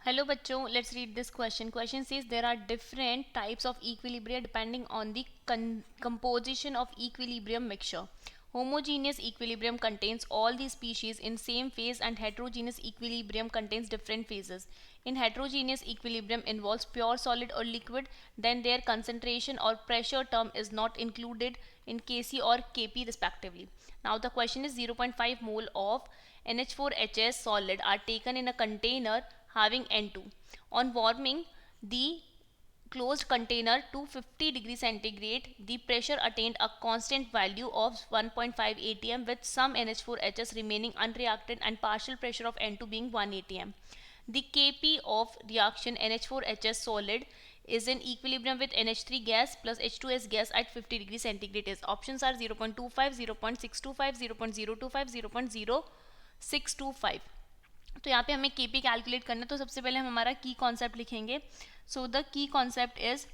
Hello बच्चों, let's read this question. Question says there are different types of equilibrium depending on the composition of equilibrium mixture. Homogeneous equilibrium contains all the species in same phase and heterogeneous equilibrium contains different phases. In heterogeneous equilibrium involves pure solid or liquid, then their concentration or pressure term is not included in Kc or Kp respectively. Now the question is 0.5 mole of NH4HS solid are taken in a container having N2. On warming the closed container to 50 degrees centigrade, the pressure attained a constant value of 1.5 atm with some NH4HS remaining unreacted and partial pressure of N2 being 1 atm. The Kp of reaction NH4HS solid is in equilibrium with NH3 gas plus H2S gas at 50 degrees centigrade. Is options are 0.25, 0.625, 0.025, 0.0625. तो यहाँ पे हमें Kp calculate करना है, तो सबसे पहले हम हमारा की कॉन्सेप्ट लिखेंगे. So the key concept is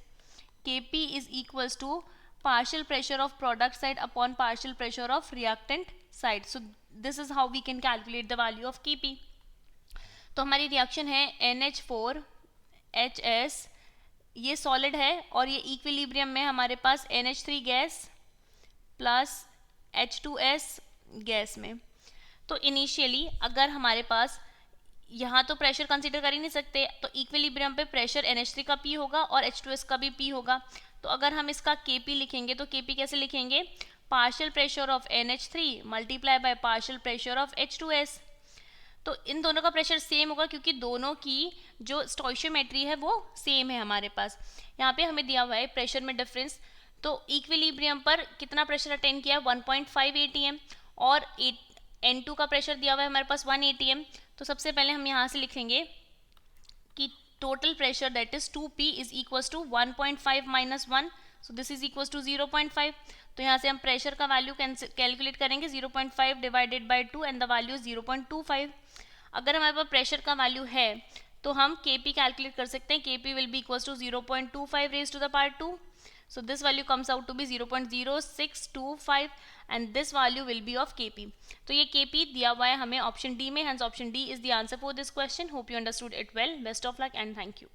Kp is equals to partial pressure of product side upon partial pressure of reactant side. So this is how we can calculate the value of Kp. तो हमारी reaction है NH4HS, ये solid है और ये equilibrium में हमारे पास NH3 gas plus H2S gas में. तो इनिशियली अगर हमारे पास यहाँ तो प्रेशर कंसीडर कर ही नहीं सकते, तो इक्विलिब्रियम पे प्रेशर NH3 का P होगा और H2S का भी P होगा. तो अगर हम इसका Kp लिखेंगे तो Kp कैसे लिखेंगे, partial pressure of NH3 multiply by partial pressure of H2S. तो इन दोनों का प्रेशर सेम होगा क्योंकि दोनों की जो स्टोइशियोमेट्री है वो सेम है हमारे पास. यहाँ पे हमें दिया हुआ है प्रेशर में डिफरेंस. तो इक्विलिब्रियम पर कितना प्रेशर अटेन किया, 1.5 atm और N2 का प्रेशर दिया हुआ है हमारे पास 1 atm. तो सबसे पहले हम यहाँ से लिखेंगे कि total pressure that is 2p is equals to 1.5 minus 1, so this is equals to 0.5. तो यहाँ से हम प्रेशर का वैल्यू कैलकुलेट करेंगे 0.5 divided by 2 and the value is 0.25. अगर हमारे पास प्रेशर का वैल्यू है तो हम Kp कैलकुलेट कर सकते हैं. Kp will be equals to 0.25 raise to the power 2. So this value comes out to be 0.0625 and this value will be of Kp. तो ये Kp दिया हुआ है हमें ऑप्शन डी में, hence option D is the answer for this question. Hope you understood it well. Best of luck and thank you.